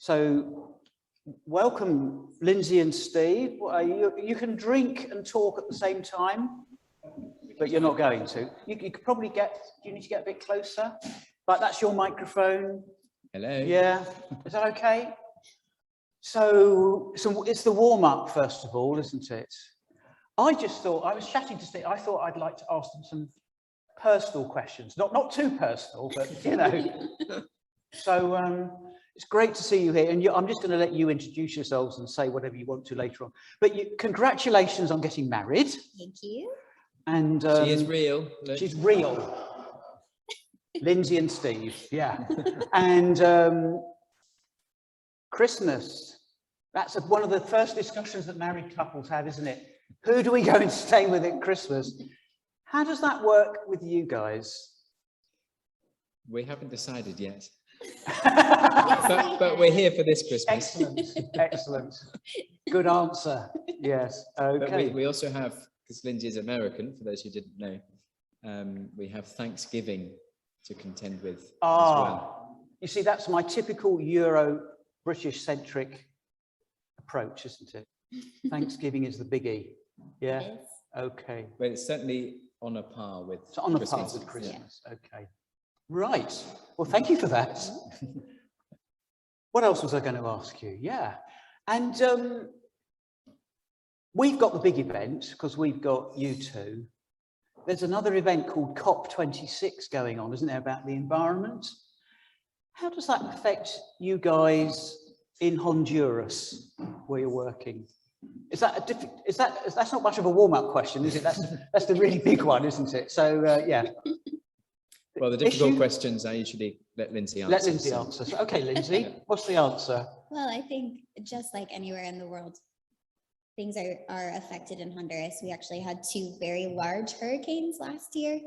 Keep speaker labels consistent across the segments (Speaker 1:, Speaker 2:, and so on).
Speaker 1: So welcome, Lindsey and Steve. You can drink and talk at the same time, but you're not going to. You could probably get, do you need to get a bit closer? But that's your microphone.
Speaker 2: Hello.
Speaker 1: Yeah, is that okay? So it's the warm-up, first of all, isn't it? I just thought, I was chatting to Steve, I thought I'd like to ask them some personal questions. Not too personal, but, you know. So it's great to see you here. And I'm just going to let you introduce yourselves and say whatever you want to later on. But congratulations on getting married.
Speaker 3: Thank you.
Speaker 1: And
Speaker 2: she is real. Look.
Speaker 1: She's real. Lindsey and Steve, yeah. And Christmas, that's one of the first discussions that married couples have, isn't it? Who do we go and stay with at Christmas? How does that work with you guys?
Speaker 2: We haven't decided yet. but we're here for this Christmas.
Speaker 1: Excellent. Good answer. Yes. Okay.
Speaker 2: But we also have, because Lindsey is American, for those who didn't know, we have Thanksgiving to contend with as well.
Speaker 1: You see, that's my typical Euro-British centric approach, isn't it? Thanksgiving is the biggie. Yeah.
Speaker 3: Yes.
Speaker 1: Okay.
Speaker 2: But it's certainly on a par with
Speaker 1: It's on a
Speaker 2: Christmas.
Speaker 1: par with Christmas. Yeah. Okay. Right. Well, thank you for that. What else was I going to ask you? Yeah. And we've got the big event because we've got you two. There's another event called COP26 going on, isn't there, about the environment? How does that affect you guys in Honduras where you're working? Is that that's not much of a warm-up question, is it? That's the really big one, isn't it? So yeah.
Speaker 2: Well, the difficult questions I usually let Lindsey answer.
Speaker 1: Let Lindsey answer. So, okay, Lindsey, what's the answer?
Speaker 3: Well, I think just like anywhere in the world, things are affected in Honduras. We actually had 2 very large hurricanes last year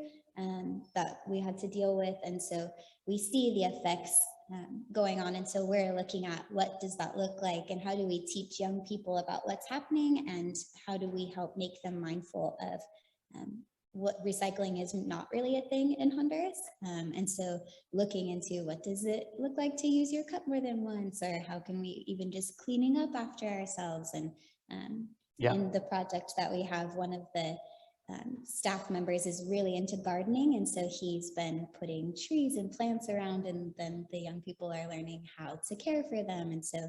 Speaker 3: that we had to deal with. And so we see the effects going on. And so we're looking at what does that look like and how do we teach young people about what's happening and how do we help make them mindful of what recycling is not really a thing in Honduras. And so looking into what does it look like to use your cup more than once, or how can we even just cleaning up after ourselves. And in the project that we have, one of the staff members is really into gardening, and so he's been putting trees and plants around, and then the young people are learning how to care for them. And so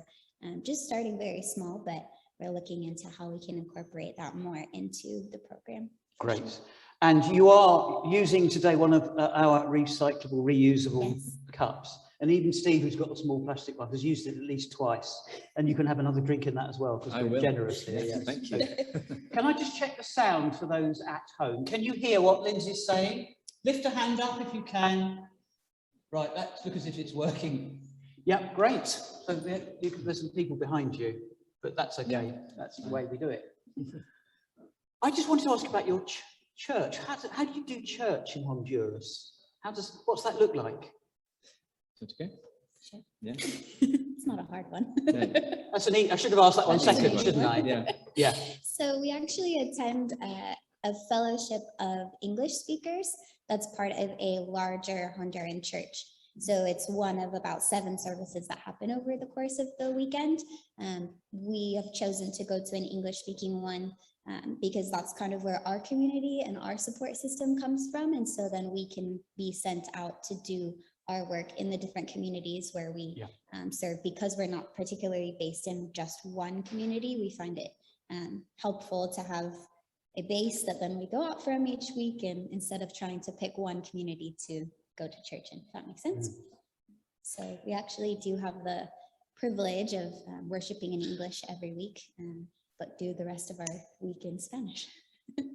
Speaker 3: just starting very small, but we're looking into how we can incorporate that more into the program.
Speaker 1: Great. And you are using today one of our recyclable, reusable cups. And even Steve, who's got a small plastic one, has used it at least twice. And you can have another drink in that as well, because we're generous here. Yes.
Speaker 2: Thank you.
Speaker 1: Can I just check the sound for those at home? Can you hear what Lindsey's saying? Lift a hand up if you can. Right, let's look as if it's working. Yeah, great. So there's some people behind you, but that's okay. Yeah. That's the way we do it. I just wanted to ask about your church. How do you do church in Honduras? What's that look like?
Speaker 2: Okay.
Speaker 3: Sure.
Speaker 2: Yeah.
Speaker 3: It's not a hard one.
Speaker 2: No.
Speaker 1: That's a neat. I should have asked that one second, shouldn't I?
Speaker 2: Yeah.
Speaker 1: Yeah.
Speaker 3: So we actually attend a fellowship of English speakers that's part of a larger Honduran church. So it's one of about 7 services that happen over the course of the weekend. We have chosen to go to an English-speaking one because that's kind of where our community and our support system comes from. And so then we can be sent out to do our work in the different communities where we serve. Because we're not particularly based in just one community, we find it helpful to have a base that then we go out from each week, and instead of trying to pick one community to go to church in, if that makes sense. So we actually do have the privilege of worshiping in English every week, but do the rest of our week in Spanish.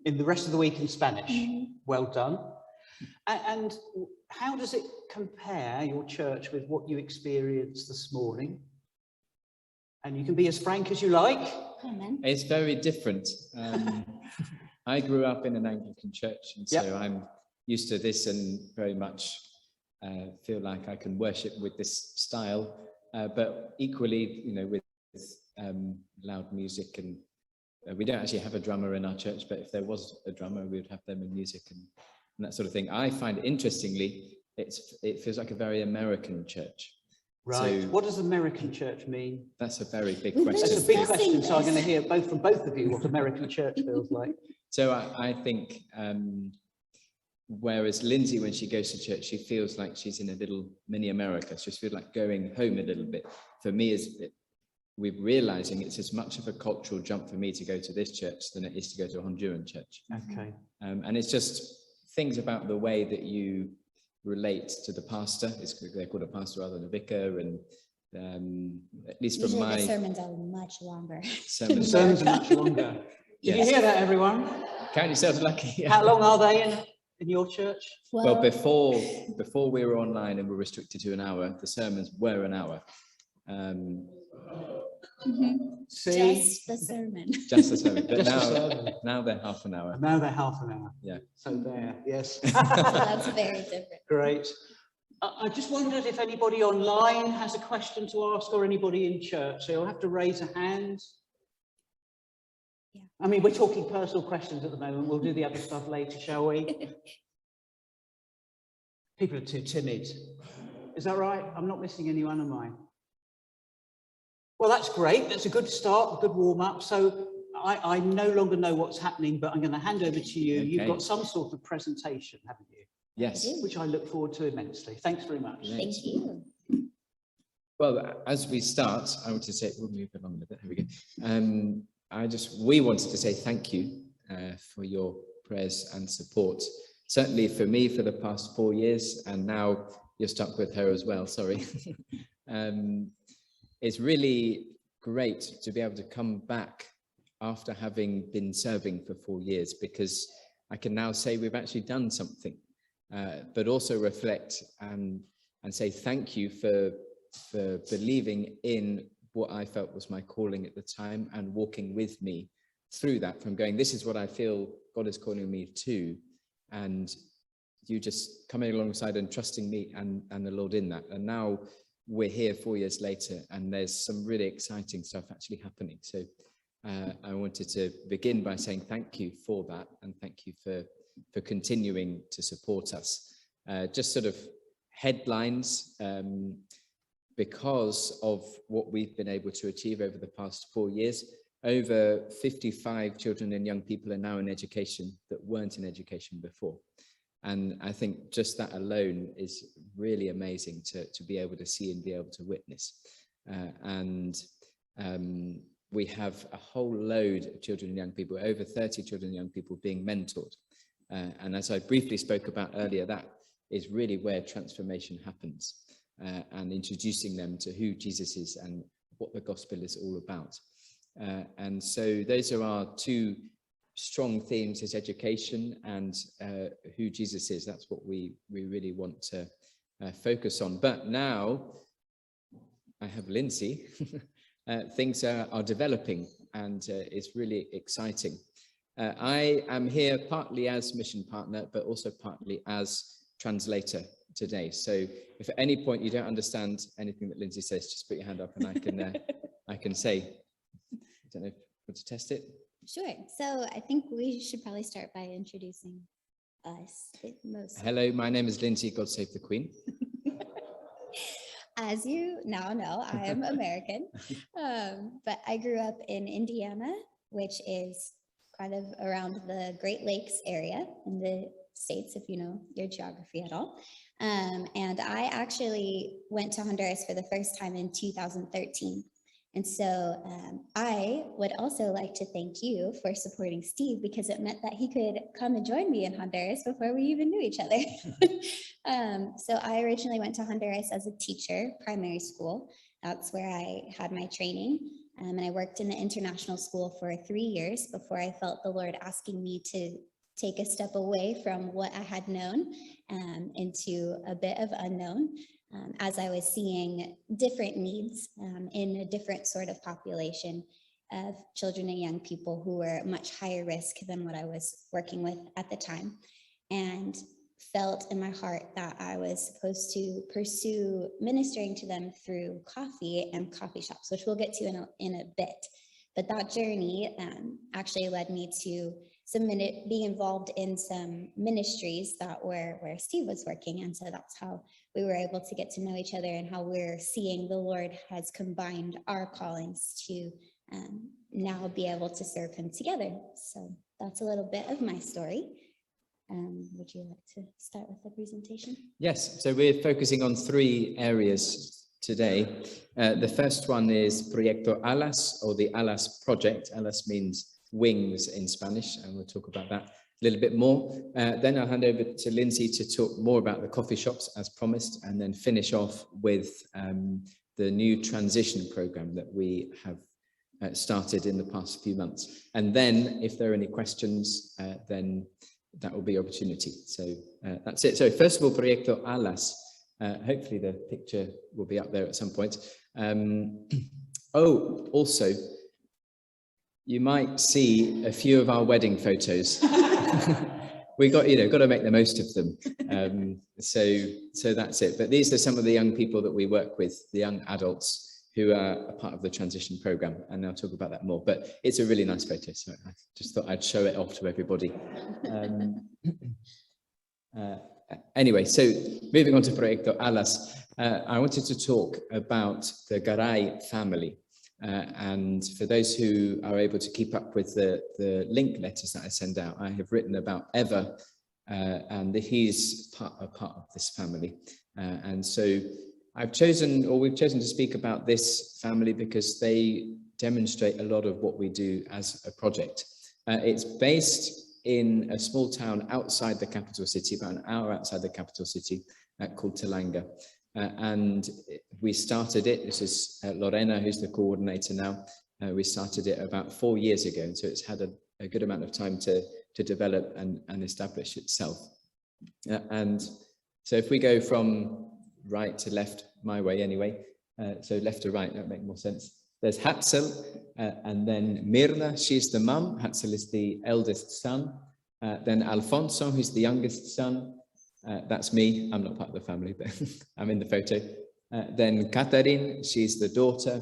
Speaker 1: In the rest of the week in Spanish. Well done. And how does it compare, your church, with what you experienced this morning? And you can be as frank as you like.
Speaker 3: Amen.
Speaker 2: It's very different. I grew up in an Anglican church, and so I'm used to this and very much feel like I can worship with this style, but equally, you know, with loud music. And we don't actually have a drummer in our church, but if there was a drummer, we would have them in music and that sort of thing. I find, interestingly, it feels like a very American church.
Speaker 1: Right.
Speaker 2: So
Speaker 1: What does American church mean?
Speaker 2: that's a very big
Speaker 3: We've been
Speaker 2: question.
Speaker 1: That's a big
Speaker 3: discussing
Speaker 1: question. So I'm going to
Speaker 3: this.
Speaker 1: hear from both of you what American church feels like.
Speaker 2: So I think, whereas Lindsay, when she goes to church, she feels like she's in a little mini America. She feels like going home a little bit. For me, we're realizing it's as much of a cultural jump for me to go to this church than it is to go to a Honduran church.
Speaker 1: Okay.
Speaker 2: And it's just things about the way that you relate to the pastor. They're called a pastor rather than a vicar, and at least from
Speaker 3: Usually
Speaker 2: my
Speaker 3: the sermons are much longer.
Speaker 2: sermons,
Speaker 1: The sermons are much longer. Did you hear that, everyone?
Speaker 2: count yourselves lucky.
Speaker 1: How long are they in your church?
Speaker 2: Well, before we were online and were restricted to an hour, the sermons were an hour.
Speaker 1: See?
Speaker 3: Just the sermon.
Speaker 2: Just the sermon. But
Speaker 1: Just the sermon.
Speaker 2: now they're half an hour.
Speaker 1: And now they're half an hour.
Speaker 2: Yeah.
Speaker 1: So there, yes.
Speaker 3: So that's very different.
Speaker 1: Great. I just wondered if anybody online has a question to ask, or anybody in church. So you'll have to raise a hand.
Speaker 3: Yeah.
Speaker 1: I mean, we're talking personal questions at the moment. We'll do the other stuff later, shall we? People are too timid. Is that right? I'm not missing anyone, am I? Well, that's great. That's a good start, a good warm-up. So I no longer know what's happening, but I'm going to hand over to you.
Speaker 2: Okay.
Speaker 1: You've got some sort of presentation, haven't you?
Speaker 2: Yes.
Speaker 1: Which I look forward to immensely. Thanks very much.
Speaker 3: Thank you.
Speaker 2: Well, as we start, I want to say, we'll move along a bit. Here we go. We wanted to say thank you for your prayers and support. Certainly for me for the past 4 years, and now you're stuck with her as well. Sorry. It's really great to be able to come back after having been serving for 4 years, because I can now say we've actually done something, but also reflect and say thank you for believing in what I felt was my calling at the time and walking with me through that, from going, this is what I feel God is calling me to, and you just coming alongside and trusting me and the Lord in that. And now we're here 4 years later, and there's some really exciting stuff actually happening. So I wanted to begin by saying thank you for that, and thank you for continuing to support us. Just sort of headlines, because of what we've been able to achieve over the past 4 years, over 55 children and young people are now in education that weren't in education before. And I think just that alone is really amazing to be able to see and be able to witness. We have a whole load of children and young people, over 30 children and young people being mentored. And as I briefly spoke about earlier, that is really where transformation happens, and introducing them to who Jesus is and what the gospel is all about. And so those are our two strong themes, is education and who Jesus is. That's what we really want to focus on. But now I have Lindsay. Things are developing, and it's really exciting. I am here partly as mission partner, but also partly as translator today. So if at any point you don't understand anything that Lindsay says, just put your hand up and I can say. I don't know if you want to test it.
Speaker 3: Sure. So I think we should probably start by introducing us.
Speaker 2: Hello, my name is Lindsay, God Save the Queen.
Speaker 3: As you now know, I am American, but I grew up in Indiana, which is kind of around the Great Lakes area in the States, if you know your geography at all. And I actually went to Honduras for the first time in 2013. And so I would also like to thank you for supporting Steve, because it meant that he could come and join me in Honduras before we even knew each other. So I originally went to Honduras as a teacher, primary school. That's where I had my training. And I worked in the international school for 3 years before I felt the Lord asking me to take a step away from what I had known into a bit of unknown. As I was seeing different needs in a different sort of population of children and young people who were much higher risk than what I was working with at the time, and felt in my heart that I was supposed to pursue ministering to them through coffee and coffee shops, which we'll get to in a bit. But that journey actually led me to being involved in some ministries that were where Steve was working. And so that's how we were able to get to know each other and how we're seeing the Lord has combined our callings to now be able to serve him together. So that's a little bit of my story. Would you like to start with the presentation?
Speaker 2: Yes, so we're focusing on 3 areas today. The first one is Proyecto Alas, or the Alas project. Alas means wings in Spanish, and we'll talk about that a little bit more. Then I'll hand over to Lindsey to talk more about the coffee shops as promised, and then finish off with the new transition program that we have started in the past few months. And then if there are any questions, then that will be opportunity. So that's it. So first of all, Proyecto Alas. Hopefully the picture will be up there at some point. Oh, also, you might see a few of our wedding photos. We got to make the most of them. So that's it. But these are some of the young people that we work with, the young adults who are a part of the transition program, and I'll talk about that more. But it's a really nice photo, so I just thought I'd show it off to everybody. Anyway, so moving on to Proyecto Alas, I wanted to talk about the Garay family. And for those who are able to keep up with the link letters that I send out, I have written about Ever, and he's a part of this family. And so we've chosen to speak about this family because they demonstrate a lot of what we do as a project. It's based in a small town outside the capital city, about an hour outside the capital city, called Talanga. And we started it, this is Lorena, who's the coordinator now. We started it about 4 years ago, and so it's had a good amount of time to develop and establish itself. And so if we go from right to left, my way anyway, so left to right, that would make more sense. There's Hatzel, and then Mirna, she's the mum. Hatzel is the eldest son. Then Alfonso, who's the youngest son. That's me. I'm not part of the family, but I'm in the photo. Then Catherine, she's the daughter.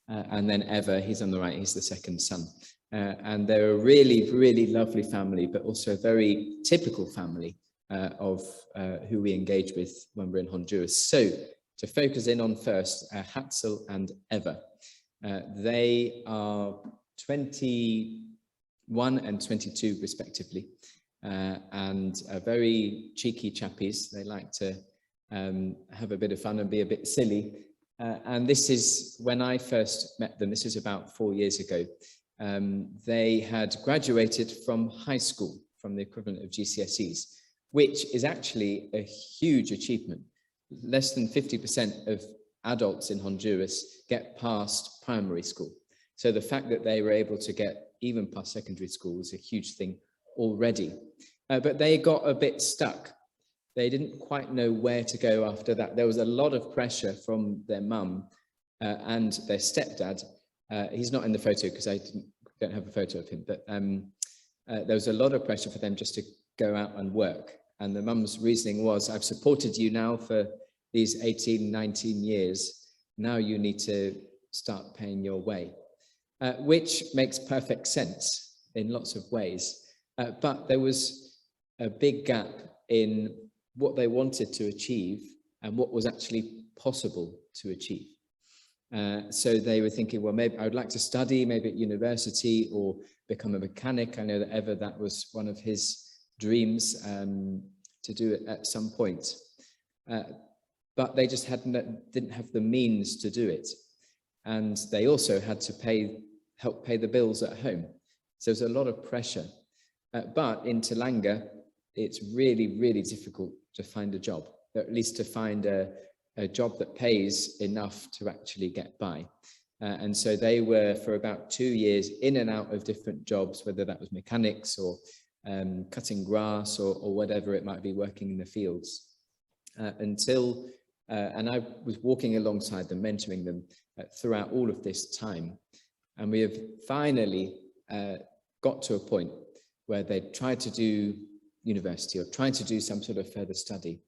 Speaker 2: And then Ever, he's on the right, he's the second son. And they're a really, really lovely family, but also a very typical family of who we engage with when we're in Honduras. So to focus in on first, Hatzel and Ever. They are 21 and 22 respectively, and are very cheeky chappies. They like to have a bit of fun and be a bit silly. And this is when I first met them, this is about 4 years ago. They had graduated from high school, from the equivalent of GCSEs, which is actually a huge achievement. Less than 50% of adults in Honduras get past primary school. So the fact that they were able to get even past secondary school was a huge thing already. But they got a bit stuck. They didn't quite know where to go after that. There was a lot of pressure from their mum and their stepdad. He's not in the photo because I don't have a photo of him, but there was a lot of pressure for them just to go out and work. And the mum's reasoning was, I've supported you now for these 18, 19 years, now you need to start paying your way, which makes perfect sense in lots of ways. But there was a big gap in what they wanted to achieve and what was actually possible to achieve. So they were thinking, well, maybe I would like to study, maybe at university, or become a mechanic. I know that Ever, that was one of his dreams to do it at some point. But they just didn't have the means to do it. And they also had to help pay the bills at home. So there's a lot of pressure. But in Talanga, it's really, really difficult to find a job, or at least to find a job that pays enough to actually get by. And so they were, for about 2 years, in and out of different jobs, whether that was mechanics or cutting grass or whatever it might be, working in the fields. And I was walking alongside them, mentoring them throughout all of this time. And we have finally got to a point where they tried to do university or tried to do some sort of further study.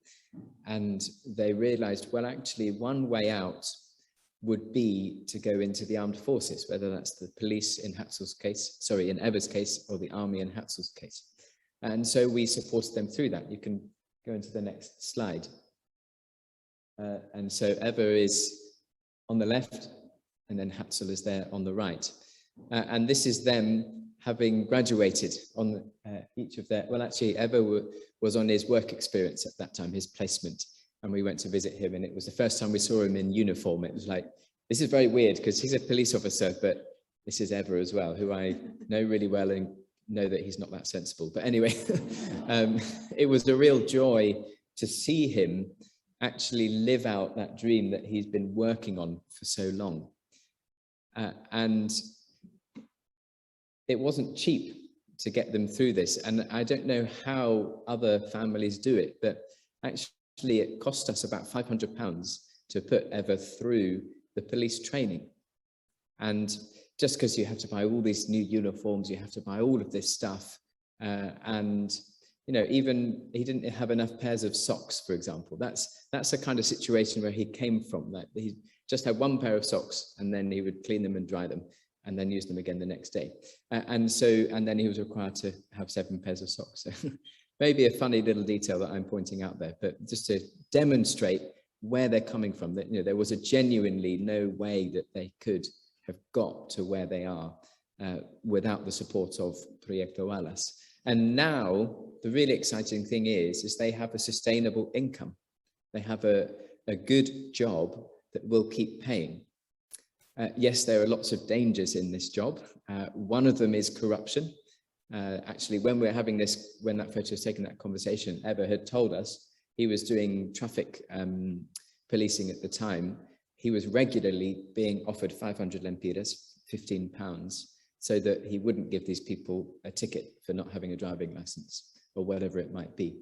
Speaker 2: And they realized, well, actually, one way out would be to go into the armed forces, whether that's the police in in Ever's case, or the army in Hatzel's case. And so we supported them through that. You can go into the next slide. And so Ever is on the left, and then Hatzel is there on the right. And this is them having graduated on each of their, well, actually, Ever was on his work experience at that time, his placement, and we went to visit him, and it was the first time we saw him in uniform. It was like, this is very weird, because he's a police officer, but this is Ever as well, who I know really well and know that he's not that sensible. But anyway, it was a real joy to see him actually live out that dream that he's been working on for so long. And it wasn't cheap to get them through this. And I don't know how other families do it, but actually it cost us about £500 to put Ever through the police training. And just because you have to buy all these new uniforms, you have to buy all of this stuff. And, you know, even he didn't have enough pairs of socks, for example. That's the kind of situation where he came from, that he just had one pair of socks, and then he would clean them and dry them and then use them again the next day. And then he was required to have 7 pairs of socks. So maybe a funny little detail that I'm pointing out there, but just to demonstrate where they're coming from, that, you know, there was a genuinely no way that they could have got to where they are without the support of Proyecto Alas. And now the really exciting thing is they have a sustainable income. They have a good job that will keep paying. Yes, there are lots of dangers in this job. One of them is corruption. Actually, when that photo was taken, that conversation, Ever had told us he was doing traffic policing at the time. He was regularly being offered 500 lempiras, £15, so that he wouldn't give these people a ticket for not having a driving license or whatever it might be.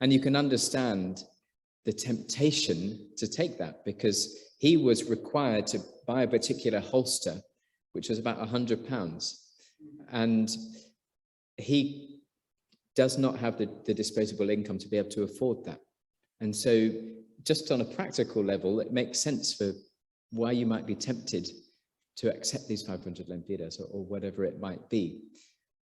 Speaker 2: And you can understand the temptation to take that, because he was required to buy a particular holster, which was about £100. And he does not have the disposable income to be able to afford that. And so just on a practical level, it makes sense for why you might be tempted to accept these 500 lempiras or whatever it might be.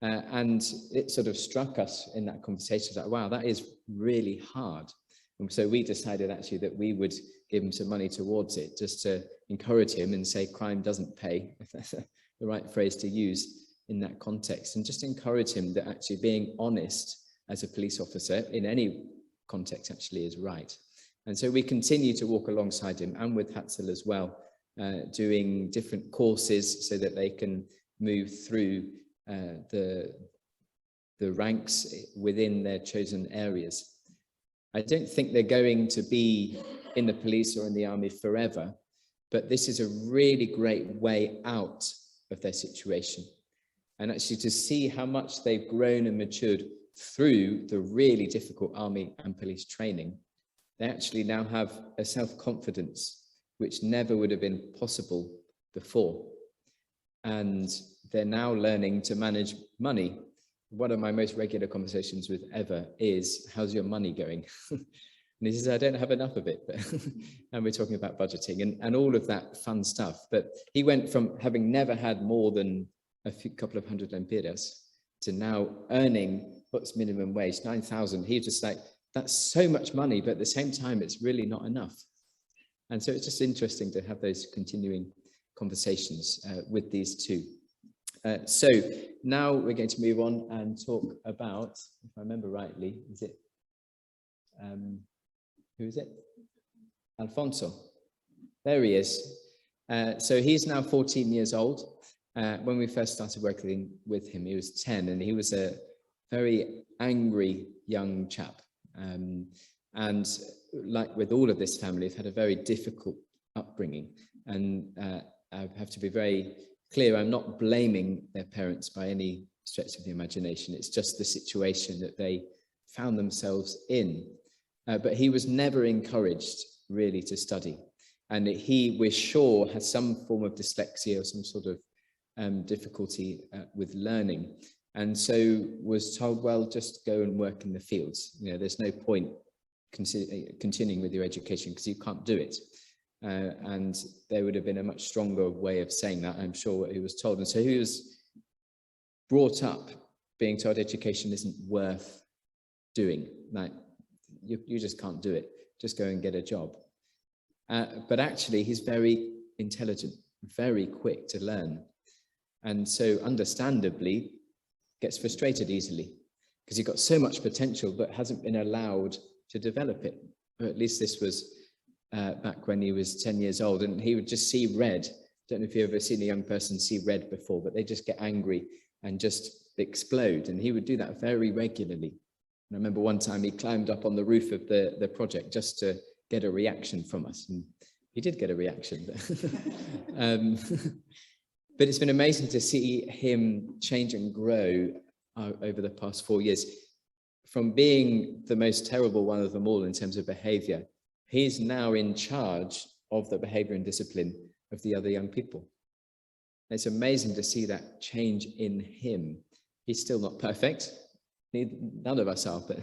Speaker 2: And it sort of struck us in that conversation that, wow, that is really hard. And so we decided actually that we would give him some money towards it, just to encourage him and say crime doesn't pay, if that's the right phrase to use in that context, and just encourage him that actually being honest as a police officer in any context actually is right. And so we continue to walk alongside him, and with Hatzel as well, doing different courses so that they can move through the ranks within their chosen areas. I don't think they're going to be in the police or in the army forever, but this is a really great way out of their situation. And actually to see how much they've grown and matured through the really difficult army and police training, they actually now have a self-confidence which never would have been possible before. And they're now learning to manage money. One of my most regular conversations with Ever is, how's your money going? And he says, I don't have enough of it. But and we're talking about budgeting and all of that fun stuff. But he went from having never had more than a couple of hundred lempiras to now earning what's minimum wage, 9,000. He was just like, that's so much money, but at the same time, it's really not enough. And so it's just interesting to have those continuing conversations with these two. So now we're going to move on and talk about, if I remember rightly, is it, who is it? Alfonso. There he is. So he's now 14 years old. When we first started working with him, he was 10, and he was a very angry young chap. And like with all of this family, they've had a very difficult upbringing. And I have to be very clear, I'm not blaming their parents by any stretch of the imagination. It's just the situation that they found themselves in. But he was never encouraged really to study. And he, we're sure, has some form of dyslexia or some sort of difficulty with learning. And so was told, well, just go and work in the fields. You know, there's no point continuing with your education because you can't do it. And there would have been a much stronger way of saying that, I'm sure, what he was told. And so he was brought up being told education isn't worth doing. Like, you just can't do it. Just go and get a job. but actually he's very intelligent, very quick to learn. And so understandably gets frustrated easily because he's got so much potential, but hasn't been allowed to develop it. Or at least this was back when he was 10 years old, and he would just see red. Don't know if you've ever seen a young person see red before, but they just get angry and just explode. And he would do that very regularly. And I remember one time he climbed up on the roof of the project just to get a reaction from us. And he did get a reaction. But it's been amazing to see him change and grow over the past 4 years. From being the most terrible one of them all in terms of behavior, he's now in charge of the behavior and discipline of the other young people. It's amazing to see that change in him. He's still not perfect. None of us are, but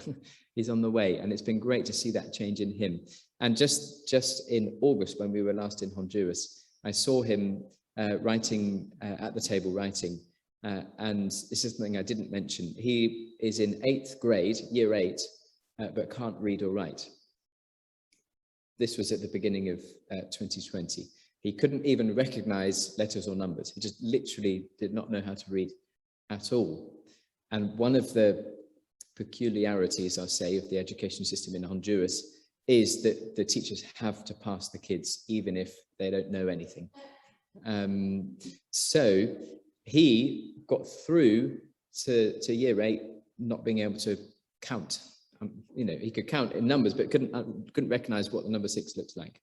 Speaker 2: he's on the way. And it's been great to see that change in him. And just in August, when we were last in Honduras, I saw him writing at the table writing. And this is something I didn't mention. He is in 8th grade, year 8, but can't read or write. This was at the beginning of 2020. He couldn't even recognize letters or numbers. He just literally did not know how to read at all. And one of the peculiarities, I'll say, of the education system in Honduras is that the teachers have to pass the kids, even if they don't know anything. So he got through to year 8, not being able to count. He could count in numbers, but couldn't recognize what the number 6 looks like.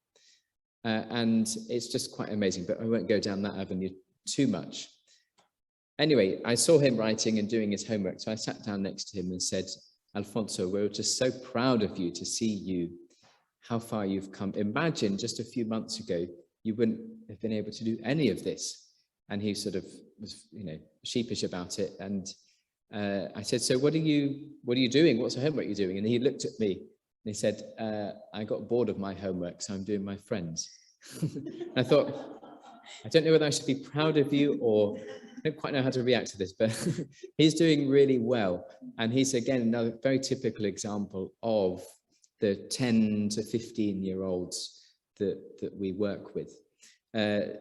Speaker 2: And it's just quite amazing, but I won't go down that avenue too much. Anyway, I saw him writing and doing his homework, so I sat down next to him and said, Alfonso, we're just so proud of you to see you, how far you've come. Imagine just a few months ago, you wouldn't have been able to do any of this. And he sort of was, sheepish about it. And I said, so what are you doing? What's the homework you're doing? And he looked at me and he said, I got bored of my homework, so I'm doing my friends. I thought, I don't know whether I should be proud of you or I don't quite know how to react to this, but he's doing really well. And he's, again, another very typical example of the 10 to 15-year-olds that we work with.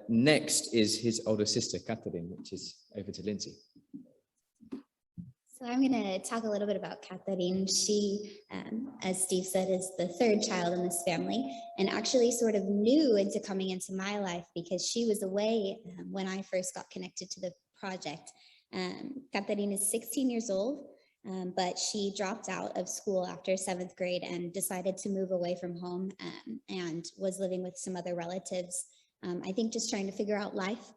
Speaker 2: Next is his older sister, Catherine, which is over to Lindsey.
Speaker 3: So I'm going to talk a little bit about Catherine. She, as Steve said, is the 3rd child in this family and actually sort of new into coming into my life because she was away when I first got connected to the project. Catherine is 16 years old, but she dropped out of school after 7th grade and decided to move away from home and was living with some other relatives. I think just trying to figure out life.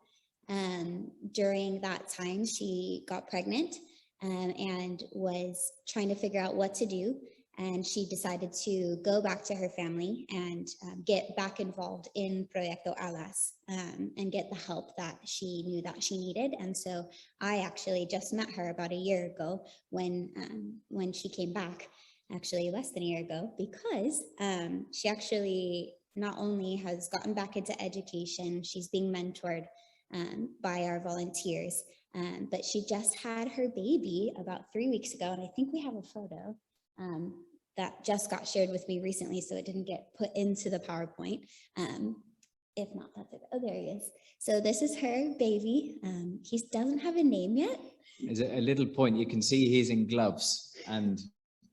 Speaker 3: During that time, she got pregnant and was trying to figure out what to do. And she decided to go back to her family and get back involved in Proyecto Alas and get the help that she knew that she needed. And so I actually just met her about a year ago when she came back, actually less than a year ago, because she actually not only has gotten back into education, she's being mentored by our volunteers, but she just had her baby about 3 weeks ago. And I think we have a photo that just got shared with me recently, so it didn't get put into the PowerPoint. If not, that's it. Oh, there he is. So this is her baby. He doesn't have a name yet.
Speaker 2: There's a little point. You can see he's in gloves and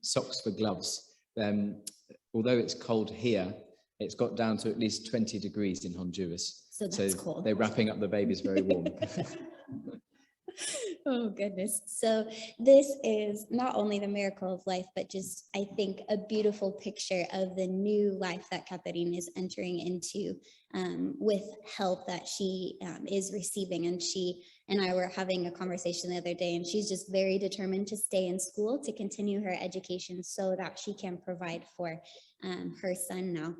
Speaker 2: socks for gloves. Although it's cold here, it's got down to at least 20 degrees in Honduras.
Speaker 3: So that's cold.
Speaker 2: They're wrapping up the babies very warm.
Speaker 3: Oh, goodness. So this is not only the miracle of life, but just, I think, a beautiful picture of the new life that Catherine is entering into with help that she is receiving. And she and I were having a conversation the other day, and she's just very determined to stay in school, to continue her education so that she can provide for her son now.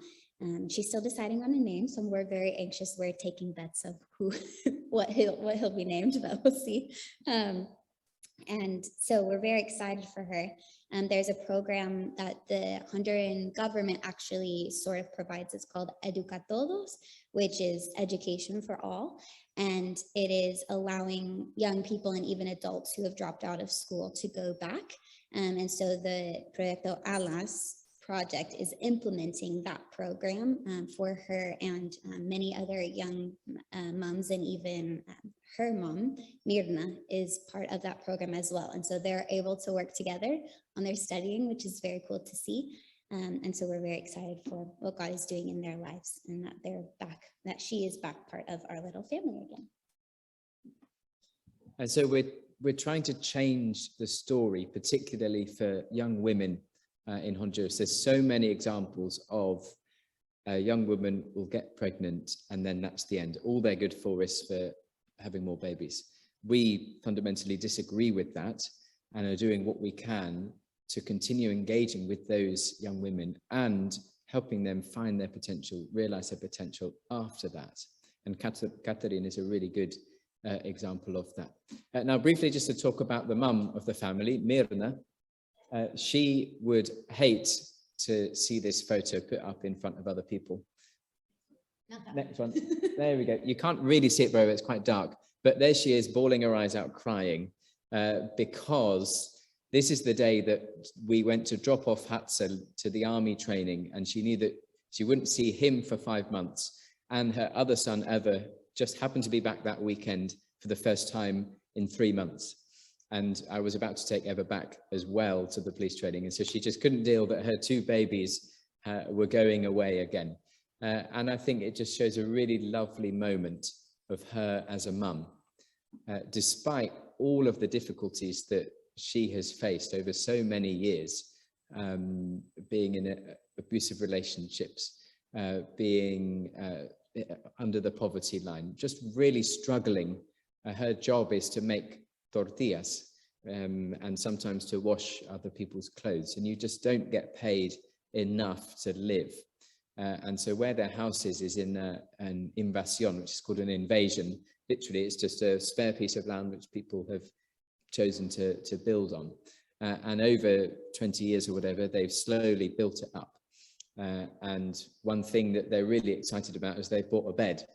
Speaker 3: She's still deciding on a name, so we're very anxious. We're taking bets of what he'll be named, but we'll see. And so we're very excited for her. There's a program that the Honduran government actually sort of provides. It's called Educatodos, which is education for all. And it is allowing young people and even adults who have dropped out of school to go back. And so the Proyecto Alas project is implementing that program for her and many other young moms, and even her mom, Mirna, is part of that program as well. And so they're able to work together on their studying, which is very cool to see. And so we're very excited for what God is doing in their lives, and that they're back, that she is back part of our little family again.
Speaker 2: And so we're trying to change the story, particularly for young women in Honduras. There's so many examples of a young woman will get pregnant and then that's the end. All they're good for is for having more babies. We fundamentally disagree with that and are doing what we can to continue engaging with those young women and helping them find their potential, realize their potential after that. And Catherine is a really good example of that. Now, briefly, just to talk about the mum of the family, Mirna. She would hate to see this photo put up in front of other people. Next one. There we go. You can't really see it very well, it's quite dark. But there she is, bawling her eyes out, crying, because this is the day that we went to drop off Hatzel to the army training, and she knew that she wouldn't see him for 5 months. And her other son, Ever, just happened to be back that weekend for the first time in 3 months. And I was about to take Ever back as well to the police training. And so she just couldn't deal that her 2 babies were going away again. And I think it just shows a really lovely moment of her as a mum, despite all of the difficulties that she has faced over so many years, being in abusive relationships, being under the poverty line, just really struggling. Her job is to make tortillas and sometimes to wash other people's clothes, and you just don't get paid enough to live. And so where their house is in an invasion, which is called an invasion. Literally, it's just a spare piece of land which people have chosen to build on. And over 20 years or whatever, they've slowly built it up. And one thing that they're really excited about is they've bought a bed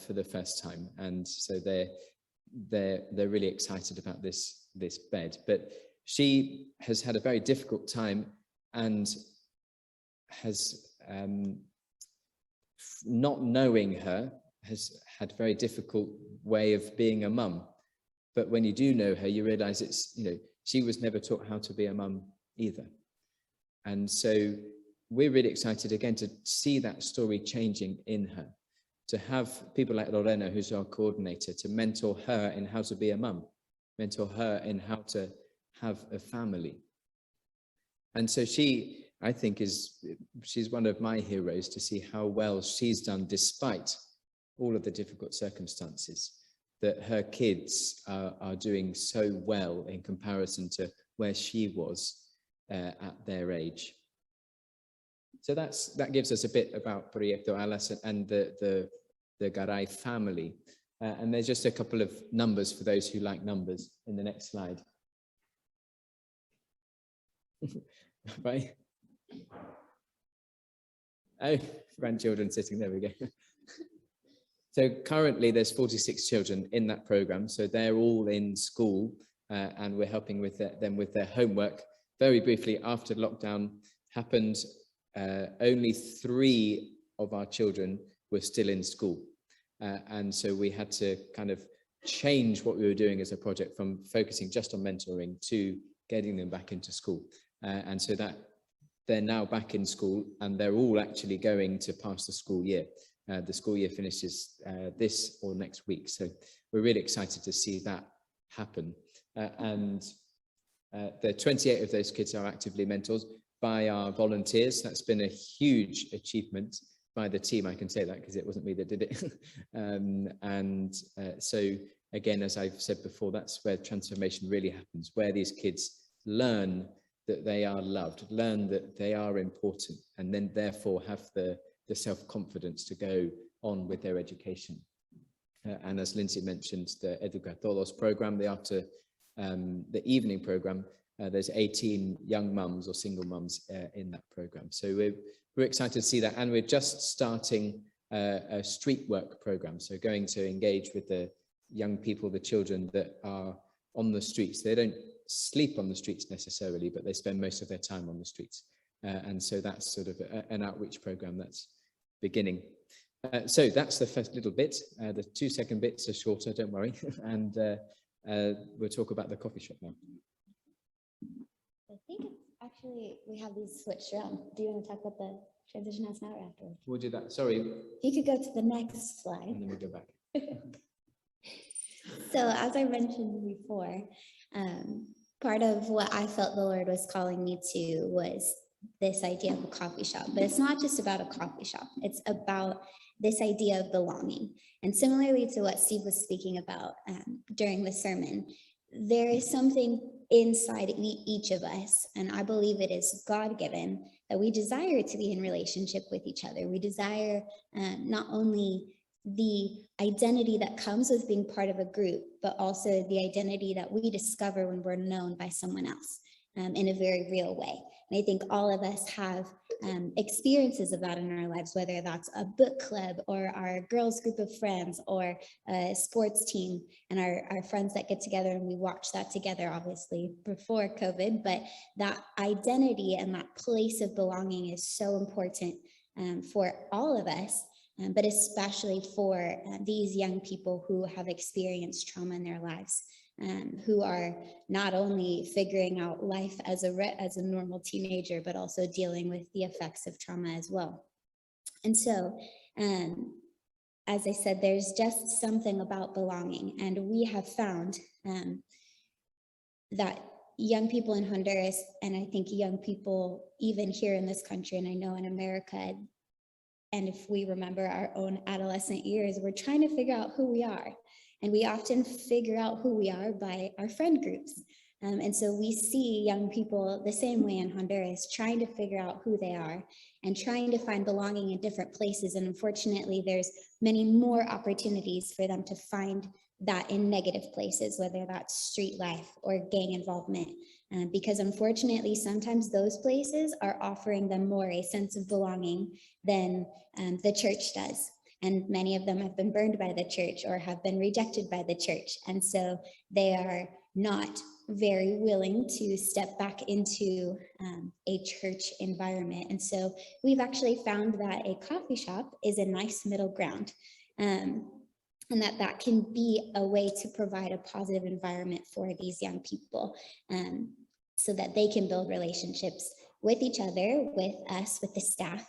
Speaker 2: for the first time. And so they're really excited about this bed. But she has had a very difficult time and has, not knowing her, has had a very difficult way of being a mum. But when you do know her, you realize she was never taught how to be a mum either. And so we're really excited again to see that story changing in her, to have people like Lorena, who's our coordinator, to mentor her in how to be a mum, mentor her in how to have a family. And so she, I think, she's one of my heroes, to see how well she's done despite all of the difficult circumstances, that her kids are doing so well in comparison to where she was at their age. So that gives us a bit about Proyecto Alas and the Garay family. And there's just a couple of numbers for those who like numbers in the next slide. Right? Oh, grandchildren sitting, there we go. So currently there's 46 children in that program. So they're all in school and we're helping with them with their homework. Very briefly, after lockdown happened, only 3 of our children were still in school. And so we had to kind of change what we were doing as a project from focusing just on mentoring to getting them back into school. And so that they're now back in school and they're all actually going to pass the school year. The school year finishes this or next week. So we're really excited to see that happen. And the 28 of those kids are actively mentored by our volunteers. That's been a huge achievement by the team. I can say that because it wasn't me that did it. So again, as I've said before, that's where transformation really happens, where these kids learn that they are loved, learn that they are important, and then therefore have the self-confidence to go on with their education. And as Lindsey mentioned, the Educa Todos program, the evening program, there's 18 young mums or single mums in that program. So we're excited to see that. And we're just starting a street work program. So going to engage with the young people, the children that are on the streets. They don't sleep on the streets necessarily, but they spend most of their time on the streets. And so that's sort of an outreach program that's beginning. So that's the first little bit. The 2-second bits are shorter, don't worry. And we'll talk about the coffee shop now.
Speaker 3: I think it's actually, we have these switched around. Do you want to talk about the transition house now or afterwards?
Speaker 2: We'll do that. Sorry.
Speaker 3: You could go to the next slide.
Speaker 2: And then we go back.
Speaker 3: So as I mentioned before, part of what I felt the Lord was calling me to was this idea of a coffee shop. But it's not just about a coffee shop. It's about this idea of belonging. And similarly to what Steve was speaking about during the sermon, there is something inside each of us, and I believe it is God-given, that we desire to be in relationship with each other. We desire not only the identity that comes with being part of a group, but also the identity that we discover when we're known by someone else in a very real way. And I think all of us have experiences of that in our lives, whether that's a book club or our girls group of friends or a sports team and our friends that get together and we watch that together, obviously before COVID, but that identity and that place of belonging is so important for all of us. But especially for these young people who have experienced trauma in their lives, who are not only figuring out life as a normal teenager, but also dealing with the effects of trauma as well. And so, as I said, there's just something about belonging. And we have found that young people in Honduras, and I think young people even here in this country, and I know in America, and if we remember our own adolescent years, we're trying to figure out who we are. And we often figure out who we are by our friend groups. And so we see young people the same way in Honduras, trying to figure out who they are and trying to find belonging in different places. And unfortunately, there's many more opportunities for them to find that in negative places, whether that's street life or gang involvement. Because unfortunately, sometimes those places are offering them more a sense of belonging than the church does. And many of them have been burned by the church or have been rejected by the church. And so they are not very willing to step back into a church environment. And so we've actually found that a coffee shop is a nice middle ground. And that can be a way to provide a positive environment for these young people so that they can build relationships with each other, with us, with the staff,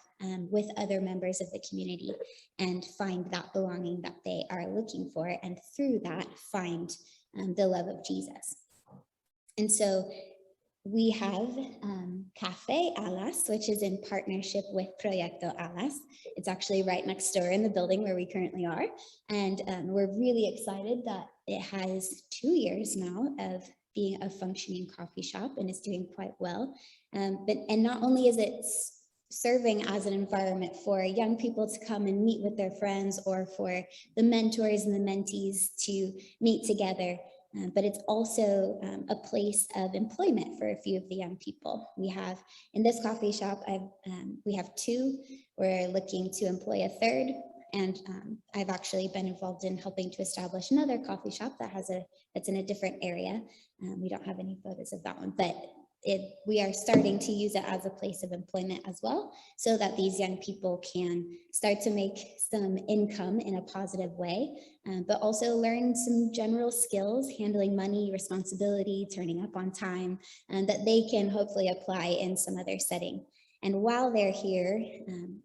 Speaker 3: with other members of the community, and find that belonging that they are looking for, and through that find the love of Jesus. And so we have Café Alas, which is in partnership with Proyecto Alas. It's actually right next door in the building where we currently are. And we're really excited that it has 2 years now of being a functioning coffee shop and is doing quite well. And not only is it serving as an environment for young people to come and meet with their friends, or for the mentors and the mentees to meet together, but it's also a place of employment for a few of the young people. We have, in this coffee shop, we have 2. We're looking to employ a 3rd. And I've actually been involved in helping to establish another coffee shop that's in a different area. We don't have any photos of that one, but we are starting to use it as a place of employment as well, so that these young people can start to make some income in a positive way, but also learn some general skills, handling money, responsibility, turning up on time, and that they can hopefully apply in some other setting. And while they're here,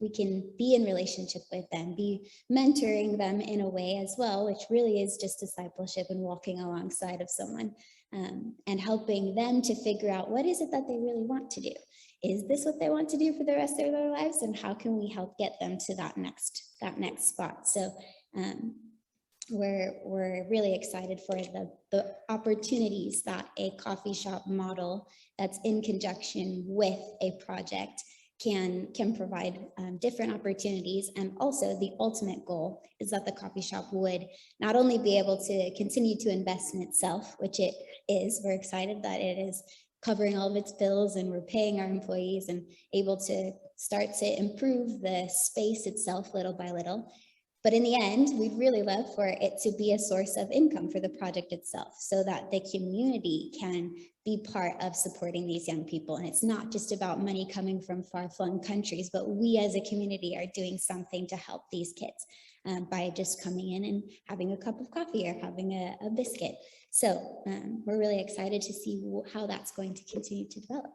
Speaker 3: we can be in relationship with them, be mentoring them in a way as well, which really is just discipleship and walking alongside of someone, and helping them to figure out what is it that they really want to do. Is this what they want to do for the rest of their lives? And how can we help get them to that next spot? So we're really excited for the opportunities that a coffee shop model that's in conjunction with a project can provide different opportunities. And also the ultimate goal is that the coffee shop would not only be able to continue to invest in itself, which it is. We're excited that it is covering all of its bills and we're paying our employees and able to start to improve the space itself little by little. But in the end, we'd really love for it to be a source of income for the project itself, so that the community can be part of supporting these young people. And it's not just about money coming from far-flung countries, but we as a community are doing something to help these kids by just coming in and having a cup of coffee or having a biscuit. So we're really excited to see how that's going to continue to develop.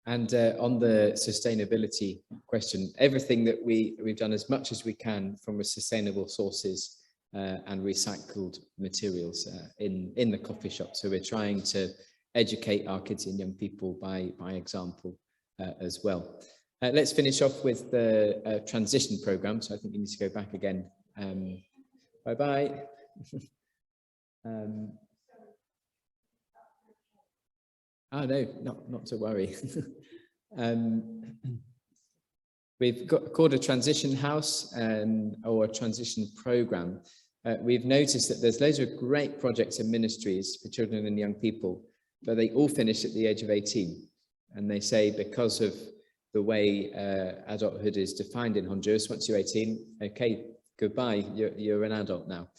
Speaker 2: And on the sustainability question, everything that we've done as much as we can from sustainable sources and recycled materials in the coffee shop. So we're trying to educate our kids and young people by example as well. Let's finish off with the transition program. So I think you need to go back again. Bye-bye. Oh no, not to worry. We've called a transition house or a transition program. We've noticed that there's loads of great projects and ministries for children and young people, but they all finish at the age of 18. And they say because of the way adulthood is defined in Honduras, once you're 18, okay, goodbye, you're an adult now.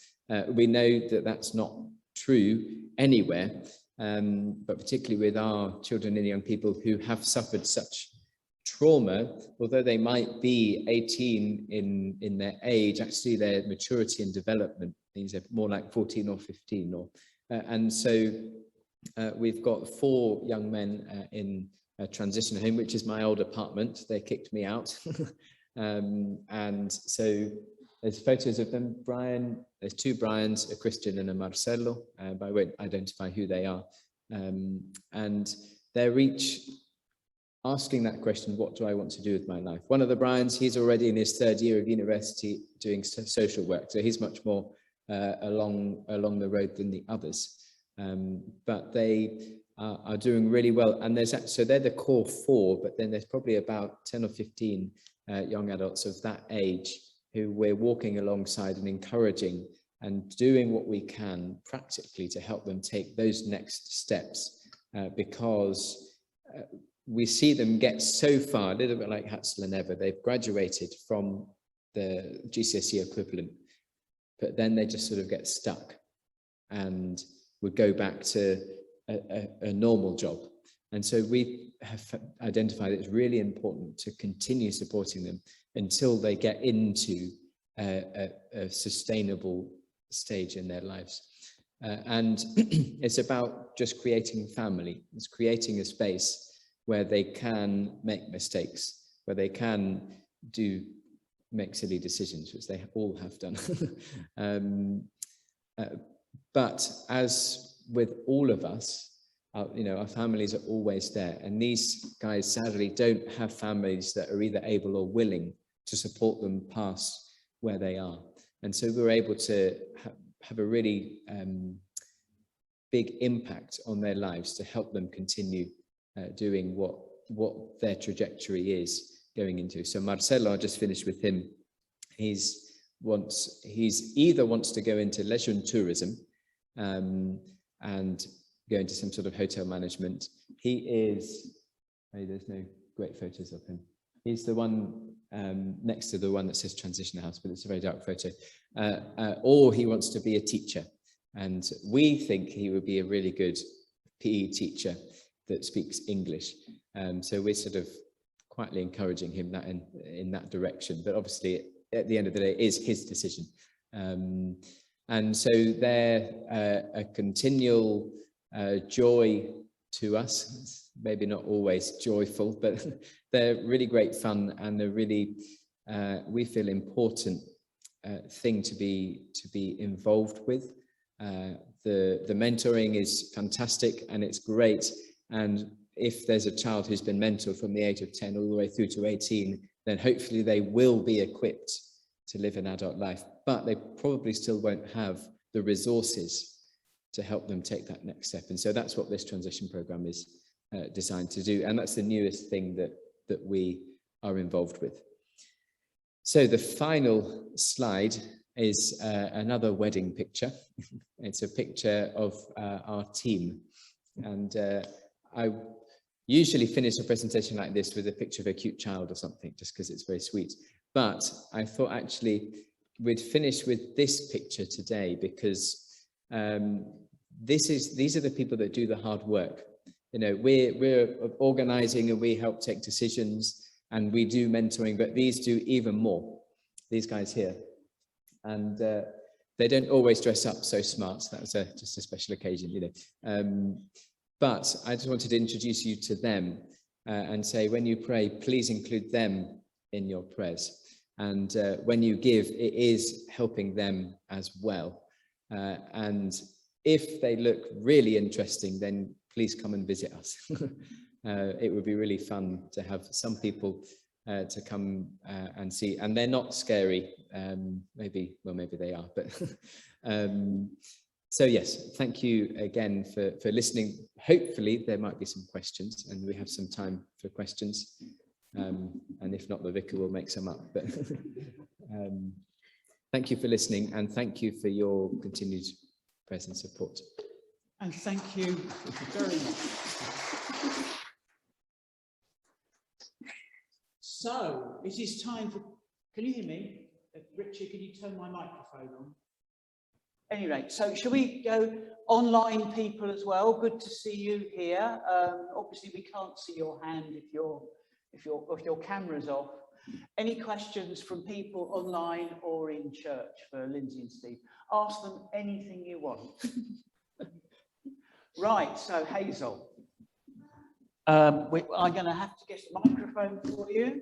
Speaker 2: We know that that's not true anywhere. But particularly with our children and young people who have suffered such trauma, although they might be 18 in their age, actually their maturity and development means they're more like 14 or 15. And so we've got 4 young men in a transition home, which is my old apartment. They kicked me out. And so there's photos of them. Brian, there's 2 Brians, a Christian and a Marcelo, but I won't identify who they are. And they're each asking that question, what do I want to do with my life? One of the Brians, he's already in his 3rd year of university doing social work, so he's much more along the road than the others. But they are doing really well. And so they're the core 4, but then there's probably about 10 or 15 young adults of that age who we're walking alongside and encouraging and doing what we can practically to help them take those next steps, because we see them get so far, a little bit like Hatzel Ever. They've graduated from the GCSE equivalent, but then they just sort of get stuck and would go back to a normal job. And so we have identified it's really important to continue supporting them until they get into a sustainable stage in their lives. And it's about just creating family. It's creating a space where they can make mistakes, where they can make silly decisions, which they all have done. But as with all of us, our families are always there. And these guys sadly don't have families that are either able or willing to support them past where they are. And so we're able to have a really big impact on their lives to help them continue doing what their trajectory is going into. So Marcelo, I'll just finish with him. He's either wants to go into leisure and tourism and go into some sort of hotel management. He is, there's no great photos of him. He's the one next to the one that says transition house, but it's a very dark photo. Or he wants to be a teacher. And we think he would be a really good PE teacher that speaks English. So we're sort of quietly encouraging him in that direction. But obviously, at the end of the day, it is his decision. And so they're a continual joy to us. It's maybe not always joyful, but they're really great fun, and they're really, we feel, important thing to be involved with. The mentoring is fantastic and it's great. And if there's a child who's been mentored from the age of 10 all the way through to 18, then hopefully they will be equipped to live an adult life, but they probably still won't have the resources to help them take that next step. And so that's what this transition program is designed to do. And that's the newest thing that we are involved with. So the final slide is another wedding picture. It's a picture of our team. And usually finish a presentation like this with a picture of a cute child or something, just because it's very sweet. But I thought actually we'd finish with this picture today, because these are the people that do the hard work. You know, we're organizing and we help take decisions and we do mentoring, but these do even more, these guys here. And they don't always dress up so smart. That was just a special occasion, you know. But I just wanted to introduce you to them and say, when you pray, please include them in your prayers. And when you give, it is helping them as well. And if they look really interesting, then please come and visit us. It would be really fun to have some people to come and see, and they're not scary. Maybe they are, but so yes, thank you again for listening. Hopefully there might be some questions, and we have some time for questions. And if not, the vicar will make some up. But thank you for listening, and thank you for your continued present support.
Speaker 1: And thank you very much. So it is time for, can you hear me? Richard, can you turn my microphone on? Anyway, so shall we go online people as well? Good to see you here. Obviously we can't see your hand if your camera's off. Any questions from people online or in church for Lindsey and Steve? Ask them anything you want. Right, so Hazel, I'm going to have to get a microphone for you,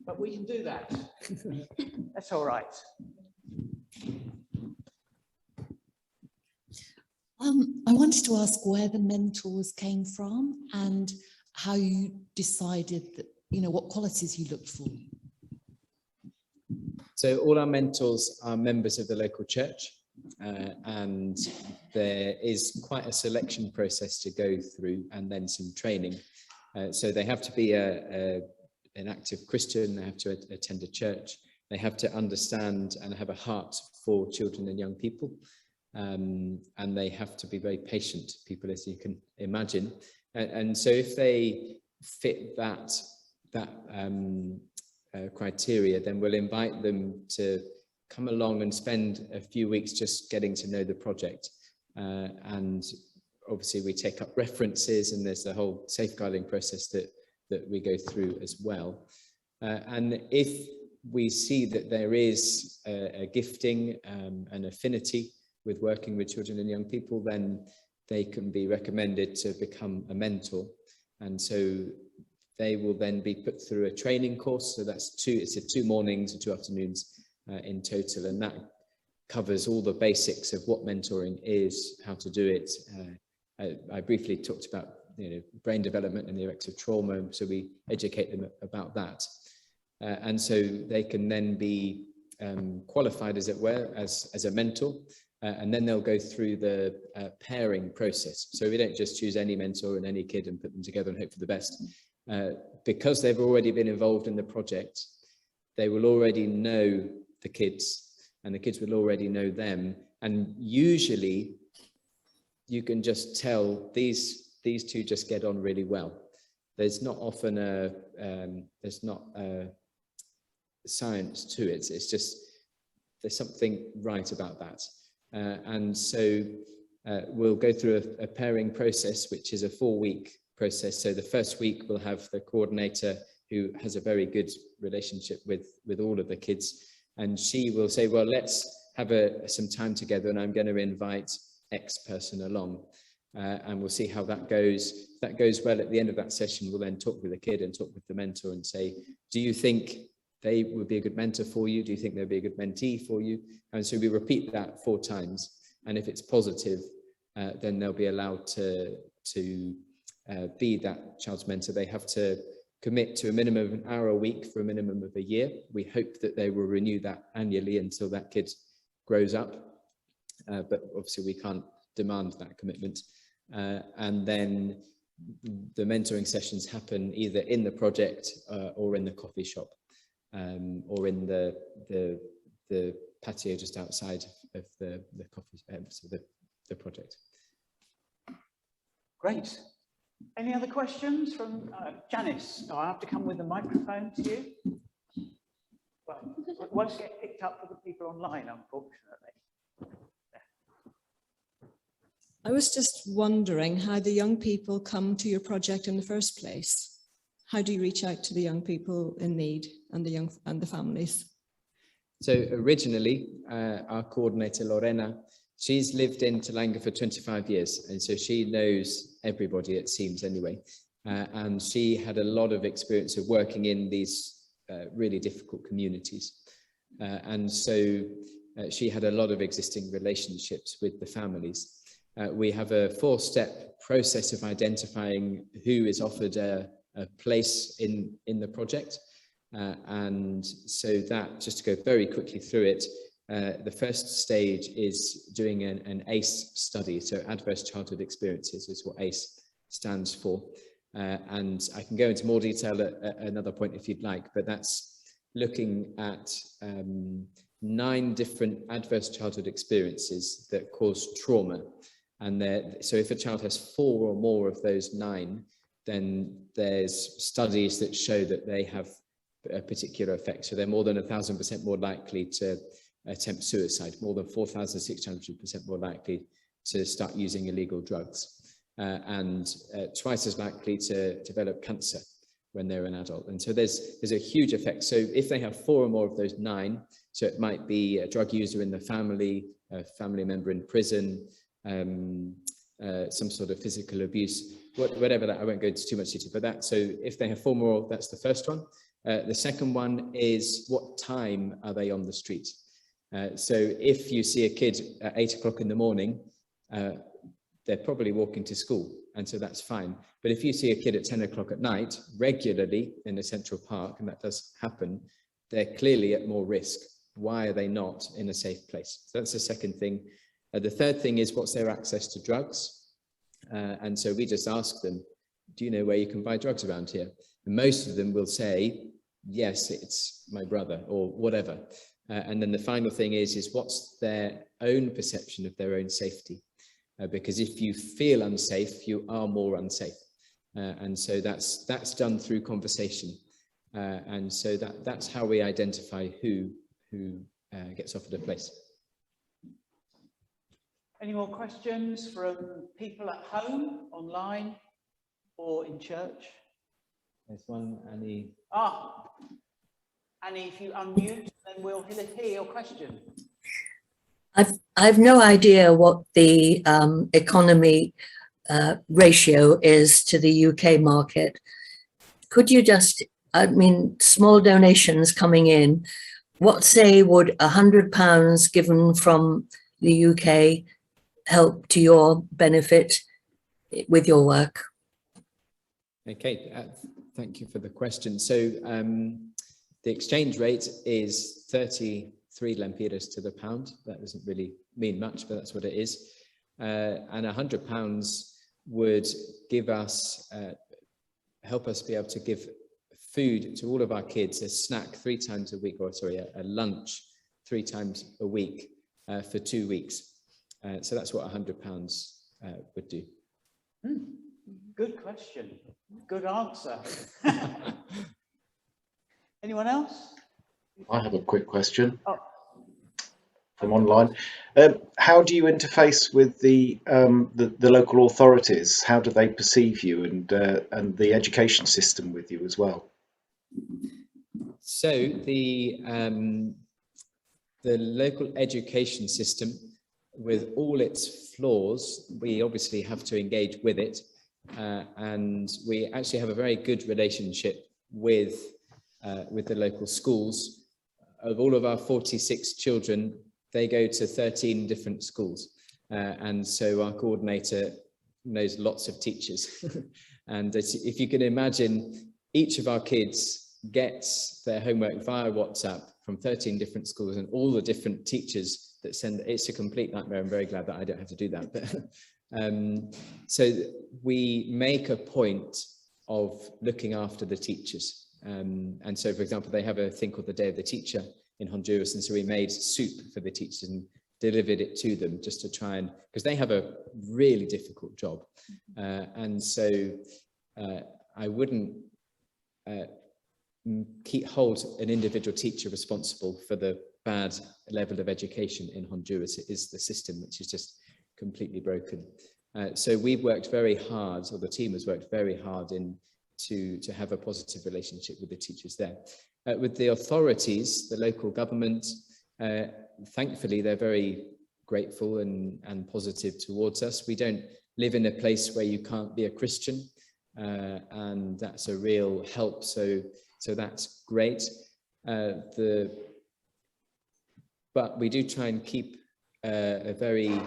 Speaker 1: but we can do that. That's all right.
Speaker 4: I wanted to ask where the mentors came from and how you decided that, you know, what qualities you looked for.
Speaker 2: So all our mentors are members of the local church, and there is quite a selection process to go through, and then some training. So they have to be an active Christian, they have to attend a church, they have to understand and have a heart for children and young people, and they have to be very patient people, as you can imagine. And so if they fit that criteria, then we'll invite them to come along and spend a few weeks just getting to know the project. And obviously we take up references, and there's the whole safeguarding process that we go through as well. And if we see that there is a gifting, an affinity with working with children and young people, then they can be recommended to become a mentor. And so they will then be put through a training course. So it's 2 mornings and 2 afternoons in total. And that covers all the basics of what mentoring is, how to do it. I briefly talked about, you know, brain development and the effects of trauma. So we educate them about that. And so they can then be qualified, as it were, as a mentor. And then they'll go through the pairing process. So we don't just choose any mentor and any kid and put them together and hope for the best. Because they've already been involved in the project, they will already know the kids, and the kids will already know them. And usually you can just tell these 2 just get on really well. There's not often there's not science to it. It's just there's something right about that. And so we'll go through a pairing process, which is a 4-week process. So the first week we'll have the coordinator who has a very good relationship with all of the kids, and she will say, well, let's have some time together, and I'm going to invite X person along, and we'll see how that goes. If that goes well, at the end of that session, we'll then talk with the kid and talk with the mentor and say, do you think they would be a good mentor for you? Do you think they'd be a good mentee for you? And so we repeat that 4 times. And if it's positive, then they'll be allowed to be that child's mentor. They have to commit to a minimum of an hour a week for a minimum of a year. We hope that they will renew that annually until that kid grows up. But obviously we can't demand that commitment. And then the mentoring sessions happen either in the project or in the coffee shop. Or in the patio just outside of the coffee, so the project.
Speaker 1: Great. Any other questions from Janice? I have to come with the microphone to you. Well, it won't get picked up for the people online, unfortunately.
Speaker 5: I was just wondering how the young people come to your project in the first place. How do you reach out to the young people in need and the families?
Speaker 2: So originally, our coordinator Lorena, she's lived in Tolanga for 25 years, and so she knows everybody, it seems anyway. And she had a lot of experience of working in these really difficult communities. And so she had a lot of existing relationships with the families. We have a 4-step process of identifying who is offered a place in the project. And so that, just to go very quickly through it, the first stage is doing an ACE study. So Adverse Childhood Experiences is what ACE stands for. And I can go into more detail at another point if you'd like, but that's looking at 9 different adverse childhood experiences that cause trauma. And so if a child has 4 or more of those 9, then there's studies that show that they have a particular effect. So they're more than 1,000% more likely to attempt suicide, more than 4,600% more likely to start using illegal drugs, and twice as likely to develop cancer when they're an adult. And so there's a huge effect. So if they have 4 or more of those 9, so it might be a drug user in the family, a family member in prison, some sort of physical abuse, whatever that, I won't go into too much detail, but that, so if they have 4 more, that's the first one. The second one is, what time are they on the street? So if you see a kid at 8 o'clock in the morning, they're probably walking to school, and so that's fine. But if you see a kid at 10 o'clock at night regularly in a central park, and that does happen, they're clearly at more risk. Why are they not in a safe place? So that's the second thing. The third thing is, what's their access to drugs? And so we just ask them, do you know where you can buy drugs around here? And most of them will say, yes, it's my brother or whatever. And then the final thing is what's their own perception of their own safety? Because if you feel unsafe, you are more unsafe. And so that's done through conversation. And so that's how we identify who gets offered a place.
Speaker 1: Any more questions from people at home, online, or in church?
Speaker 2: There's one, Annie.
Speaker 1: Annie, if you unmute, then we'll hear your question.
Speaker 6: I've no idea what the economy ratio is to the UK market. Could you just, I mean, small donations coming in, what say would £100 given from the UK help to your benefit with your work?
Speaker 2: Okay, thank you for the question. So the exchange rate is 33 lempiras to the pound. That doesn't really mean much, but that's what it is. And £100 would give us, help us be able to give food to all of our kids, a snack 3 times a week, or sorry, a lunch 3 times a week for 2 weeks. So that's what £100 would do.
Speaker 1: Good question. Good answer. Anyone else?
Speaker 7: I have a quick question from
Speaker 1: Okay.
Speaker 7: online. How do you interface with the local authorities? How do they perceive you, and the education system with you as well?
Speaker 2: So the local education system, with all its flaws, we obviously have to engage with it, and we actually have a very good relationship with the local schools. Of all of our 46 children, they go to 13 different schools, and so our coordinator knows lots of teachers. And if you can imagine, each of our kids gets their homework via WhatsApp from 13 different schools, and all the different teachers that send. It's a complete nightmare. I'm very glad that I don't have to do that. But so we make a point of looking after the teachers. And so, for example, they have a thing called the Day of the Teacher in Honduras, and so we made soup for the teachers and delivered it to them just to try and, because they have a really difficult job. And so I wouldn't hold an individual teacher responsible for the bad level of education in Honduras. It is the system which is just completely broken. So we've worked very hard, or the team has worked very hard to have a positive relationship with the teachers there. With the authorities, the local government, thankfully they're very grateful and positive towards us. We don't live in a place where you can't be a Christian, and that's a real help. So that's great. But we do try and keep a very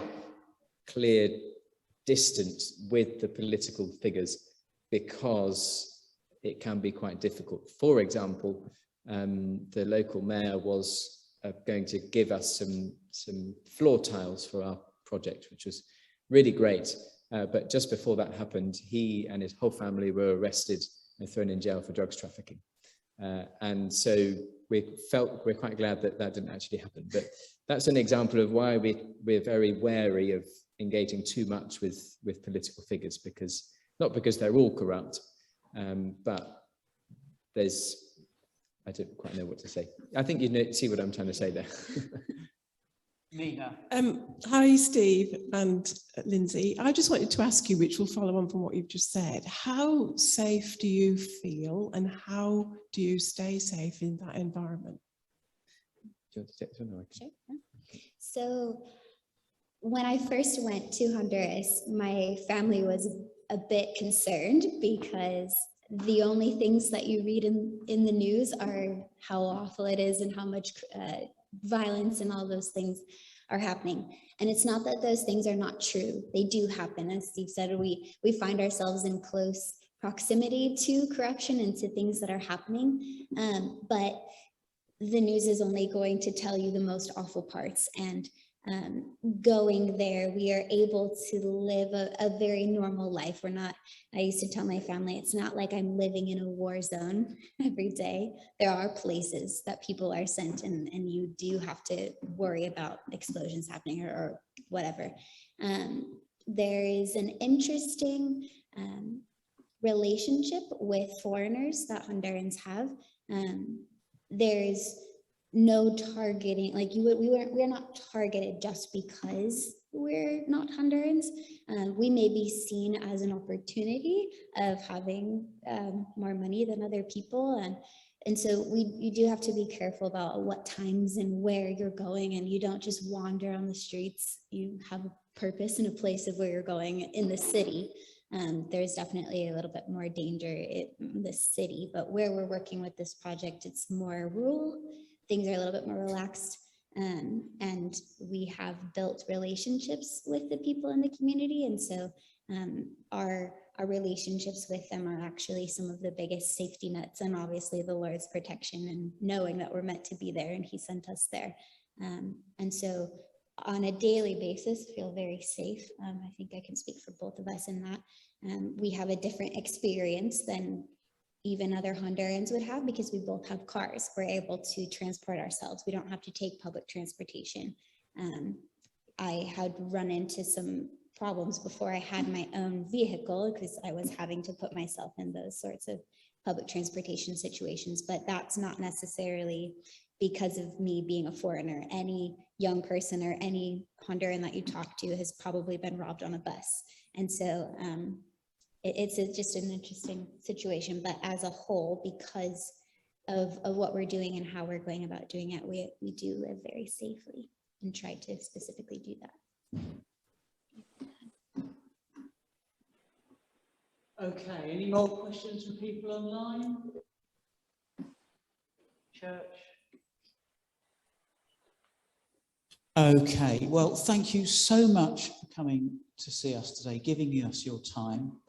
Speaker 2: clear distance with the political figures, because it can be quite difficult. For example, the local mayor was going to give us some floor tiles for our project, which was really great. But just before that happened, he and his whole family were arrested and thrown in jail for drugs trafficking. And so we're quite glad that that didn't actually happen. But that's an example of why we're very wary of engaging too much with political figures, because not because they're all corrupt, but I don't quite know what to say. I think you see what I'm trying to say there.
Speaker 1: Nina.
Speaker 8: Hi, Steve and Lindsay. I just wanted to ask you, which will follow on from what you've just said, how safe do you feel and how do you stay safe in that environment?
Speaker 2: Do you want to take this one, or I can?
Speaker 3: Sure. So when I first went to Honduras, my family was a bit concerned, because the only things that you read in the news are how awful it is and how much violence and all those things are happening. And it's not that those things are not true. They do happen. As Steve said, we find ourselves in close proximity to corruption and to things that are happening. But the news is only going to tell you the most awful parts. And going there, we are able to live a very normal life. I used to tell my family, it's not like I'm living in a war zone every day. There are places that people are sent, and you do have to worry about explosions happening or whatever. There is an interesting relationship with foreigners that Hondurans have. There's no targeting, like we're not targeted just because we're not Hondurans. We may be seen as an opportunity of having more money than other people, and so you do have to be careful about what times and where you're going, and you don't just wander on the streets. You have a purpose and a place of where you're going in the city. There's definitely a little bit more danger in the city, but where we're working with this project, it's more rural. Things are a little bit more relaxed, and we have built relationships with the people in the community, and so our relationships with them are actually some of the biggest safety nets, and obviously the Lord's protection and knowing that we're meant to be there and He sent us there. And so on a daily basis, feel very safe. I think I can speak for both of us in that. We have a different experience than even other Hondurans would have, because we both have cars. We're able to transport ourselves. We don't have to take public transportation. I had run into some problems before I had my own vehicle, because I was having to put myself in those sorts of public transportation situations, but that's not necessarily because of me being a foreigner. Any young person or any Honduran that you talk to has probably been robbed on a bus. And so it's just an interesting situation, but as a whole, because of what we're doing and how we're going about doing it, we do live very safely and try to specifically do that.
Speaker 1: Okay, any more questions from people online? Church? Okay, well, thank you so much for coming to see us today, giving us your time.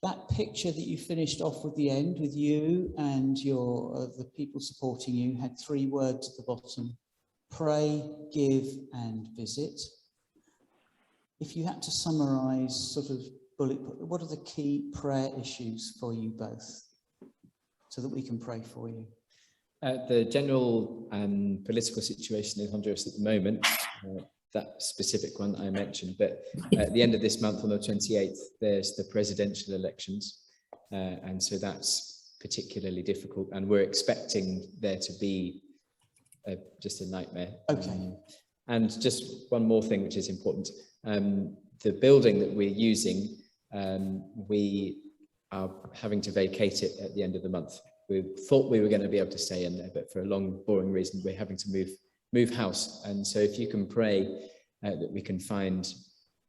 Speaker 1: That picture that you finished off with the end, with you and the people supporting you, had 3 words at the bottom: pray, give, and visit. If you had to summarize, sort of bullet point, what are the key prayer issues for you both, so that we can pray for you?
Speaker 2: The general political situation in Honduras at the moment, that specific one I mentioned, but at the end of this month on the 28th, there's the presidential elections. And so that's particularly difficult. And we're expecting there to be just a nightmare.
Speaker 1: Okay.
Speaker 2: And just one more thing, which is important. The building that we're using, we are having to vacate it at the end of the month. We thought we were going to be able to stay in there, but for a long, boring reason, we're having to move house. And so if you can pray that we can find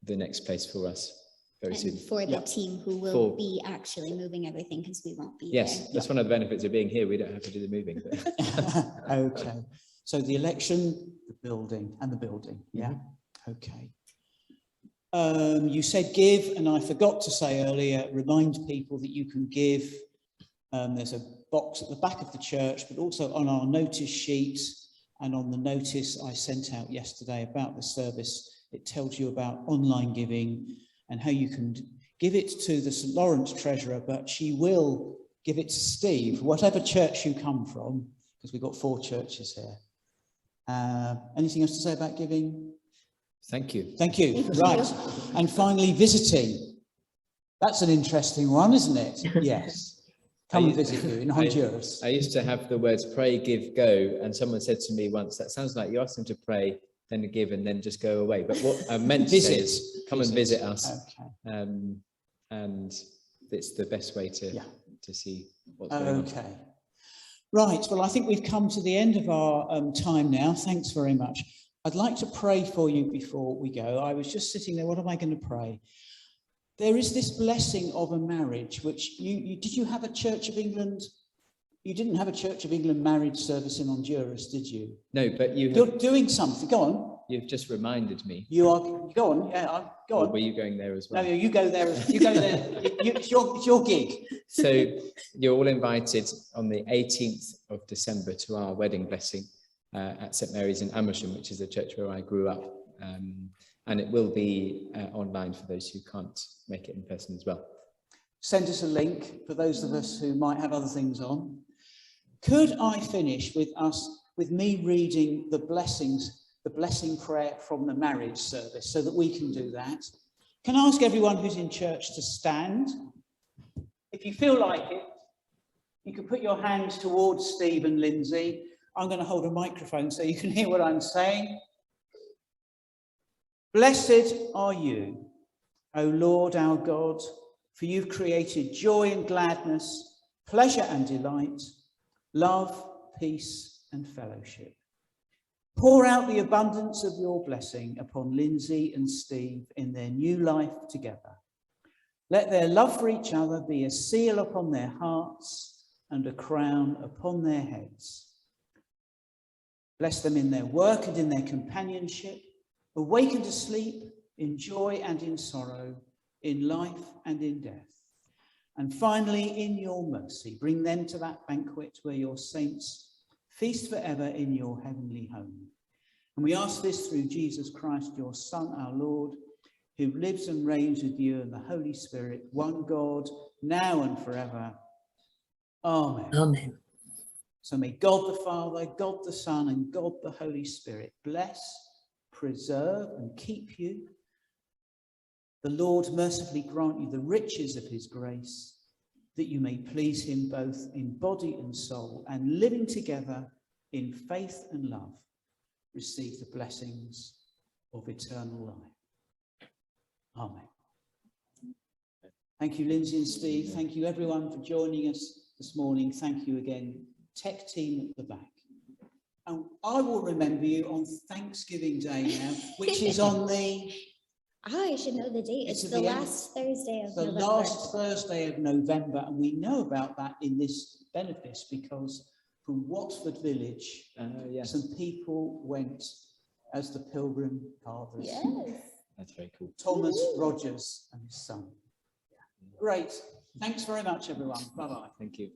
Speaker 2: the next place for us very soon.
Speaker 3: And for the team who will be actually moving everything, because we won't be
Speaker 2: Yes,
Speaker 3: there.
Speaker 2: that's one of the benefits of being here. We don't have to do the moving. But
Speaker 1: Okay. So the election, the building, and the building. Yeah. Okay. You said give, and I forgot to say earlier, remind people that you can give. There's a box at the back of the church, but also on our notice sheet and on the notice I sent out yesterday about the service, it tells you about online giving and how you can give it to the St. Lawrence treasurer, but she will give it to Steve, whatever church you come from, because we've got 4 churches here. Anything else to say about giving?
Speaker 2: thank you.
Speaker 1: Thank you. Right. And finally, visiting. That's an interesting one, isn't it? Yes. Come and visit you in Honduras.
Speaker 2: I used to have the words pray, give, go, and someone said to me once, that sounds like you asked them to pray, then give, and then just go away. But what I meant to say is come and visit us.
Speaker 1: Okay.
Speaker 2: And it's the best way to see what's going on.
Speaker 1: Okay. Right. Well, I think we've come to the end of our time now. Thanks very much. I'd like to pray for you before we go. I was just sitting there. What am I going to pray? There is this blessing of a marriage, which did you have a Church of England? You didn't have a Church of England marriage service in Honduras, did you?
Speaker 2: No, but
Speaker 1: You're doing something. Go on.
Speaker 2: You've just reminded me.
Speaker 1: You are. Go on. Yeah, go on.
Speaker 2: Or were you going there as well?
Speaker 1: No, you go there. You go there. It's your gig.
Speaker 2: So you're all invited on the 18th of December to our wedding blessing at St. Mary's in Amersham, which is the church where I grew up. And it will be online for those who can't make it in person as well.
Speaker 1: Send us a link for those of us who might have other things on. Could I finish with me reading the blessing prayer from the marriage service so that we can do that? Can I ask everyone who's in church to stand? If you feel like it, you can put your hands towards Steve and Lindsay. I'm going to hold a microphone so you can hear what I'm saying. Blessed are you, O Lord our God, for you've created joy and gladness, pleasure and delight, love, peace and fellowship. Pour out the abundance of your blessing upon Lindsey and Steve in their new life together. Let their love for each other be a seal upon their hearts and a crown upon their heads. Bless them in their work and in their companionship, awaken to sleep, in joy and in sorrow, in life and in death. And finally, in your mercy, bring them to that banquet where your saints feast forever in your heavenly home. And we ask this through Jesus Christ, your Son, our Lord, who lives and reigns with you in the Holy Spirit, one God, now and forever. Amen.
Speaker 6: Amen.
Speaker 1: So may God the Father, God the Son, and God the Holy Spirit bless, preserve, and keep you. The Lord mercifully grant you the riches of his grace, that you may please him both in body and soul, and living together in faith and love, receive the blessings of eternal life. Amen. Thank you, Lindsey and Steve. Thank you, everyone, for joining us this morning. Thank you again, tech team at the back. And I will remember you on Thanksgiving Day now, which is on the...
Speaker 3: I should know the date. It's the last Thursday of November.
Speaker 1: The last Thursday of November, and we know about that in this benefice because from Watford village,
Speaker 2: yes.
Speaker 1: some people went as the Pilgrim Fathers.
Speaker 3: Yes.
Speaker 2: That's very cool.
Speaker 1: Thomas Rogers and his son. Great. Thanks very much, everyone. Bye-bye.
Speaker 2: Thank you.